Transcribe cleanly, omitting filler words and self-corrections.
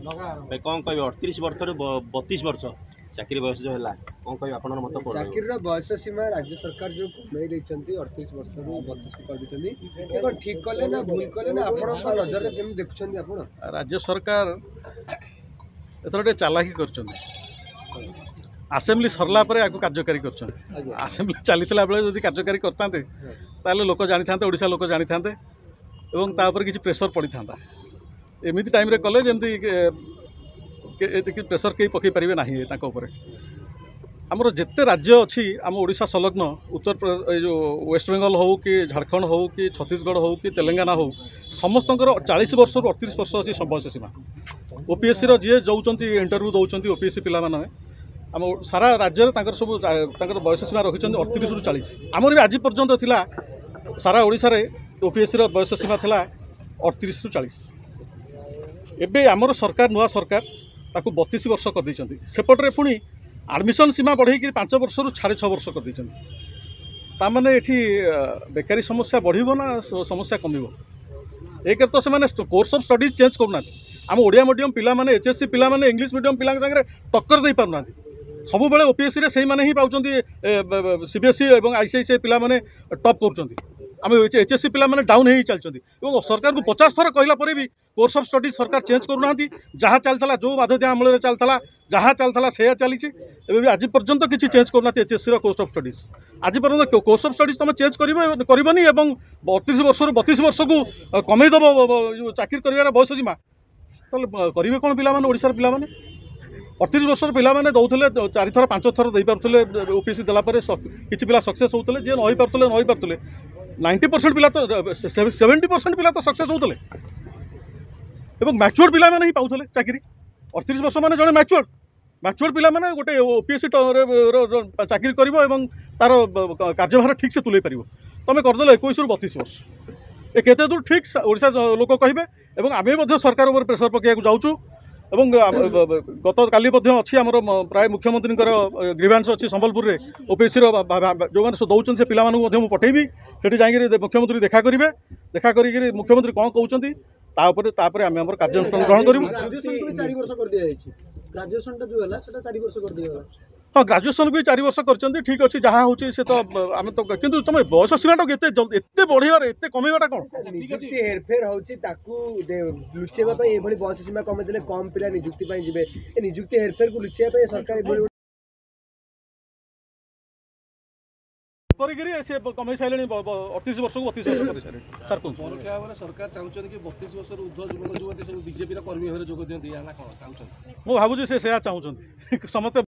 भाई कौन कह 38 वर्ष 32 वर्ष चाकरी बयस जो है कौन कह आप मत चाकरी बयस सीमा राज्य सरकार जो कमे 38 वर्ष रु 32 को कर दी ठीक कले ना भूल कले ना आप नजर केम देखुछन आप राज्य सरकार एथर चालाकी कर आसेम्बली सरला कार्यकारी कर आसेम्बली चली बेले कार्यकारी करते लोक जानी था ओडिशा लोक जानी था किसी प्रेसर पड़ी था एमती टाइम रे कले जमती प्रेसर कहीं पकई पारे ना आमर जिते राज्य अच्छी आम ओडिशा संलग्न उत्तर प्रदेश जो वेस्ट बेंगल हो कि झारखंड हो कि छत्तीसगढ़ हो कि तेलंगाना हो समस्त 40 वर्ष रु 38 वर्ष अच्छी बयस सीमा ओपीएससी जी जाऊँच इंटरव्यू दौरान ओपीएससी पिला आम सारा राज्य सब बयस सीमा रखी 38 रु 40 आमर भी आज पर्यंत थिला सारा ओडिशा रे ओपीएससी बयस सीमा थिला 38 रु 40 एबे आमर सरकार नुआ सरकार ताकू 32 वर्ष कर दी सेपटे पुणी एडमिशन सीमा बढ़े 5 वर्ष रु 6.5 वर्ष कर दी ताने ये बेकारी समस्या बढ़ो ना समस्या कम एक तो से कोर्स ऑफ स्टडीज चेंज करना आम ओडिया मीडियम पिला माने एचएससी पिला माने इंग्लिश मीडियम पिला संगे टक्कर दे पारना सब बेले ओपीएससी रे से माने ही पाउछंती सीबीएसई और आईसीआईसीआई पिला माने टॉप करूछंती आम एचएससी पिला माने डाउन ही चलछंती सरकार को 50 थर कहला परे भी कोर्स ऑफ स्टडीज सरकार चेंज करूना जहाँ चलता जो बाध्यता अमल चलता जहाँ चलता से चली भी आज पर्यंत किसी चेंज करना एचएससी कोर्स ऑफ स्टडीज आज पर्यंत कोर्स ऑफ स्टडीज तुम चेंज करनी 32 वर्ष रु 32 वर्ष को कमेदब चाकरी कर बयस सीमा करेंगे कौन पिला पिला 38 वर्ष पिला दौले 4 थर 5 थर दे पारे ओपीएससी देलापर किसी पिला सक्सेस होते जे नई पारे 90% पिला तो 70% पिला तो सक्सेस होते मैच्योर पिला ही पाते चाकरी 38 वर्ष मान जड़े मैच्योर पिला गोटे ओपीएससी चाकरी कर तार कार्यभार ठीक से तुले पार तुम करदे 21 रु 32 वर्ष ए केते दूर ठीक ओडिशा लोक कहे आम सरकार उपर प्रेसर पकड़ जाऊँ गत काली अच्छी आमर प्राय मुख्यमंत्री ग्रीवांस अच्छी संबलपुर में ओपीएससी जो मैंने दौरान से पिला मुझे पठेबी से जाकि मुख्यमंत्री देखा करेंगे देखा कर मुख्यमंत्री कौन कहते आम कार्यानुष्ठान ग्रहण करूँ हाँ ग्राजुएसन भी 4 वर्ष कर ठीक अच्छे जहाँ हूँ से तो आम तो कि तुम बयस सीमा एत बढ़िया एत कमेटा कौन निजुक्ति हेरफेर लुचेवा बयस सीमा कमेदे कम पिला निजुक्ति जी निजुक्ति हेरफेर को लुचेवा सरकार से कमे सारे 38 वर्ष को 32 वर्ष कर सारे सर कौन सरकार चाहते कि 32 वर्ष ऊर्ध्व युवक युवती सब बीजेपी कर्मी भाव जोग दिखती मुझे भावुँ से चाहते समस्त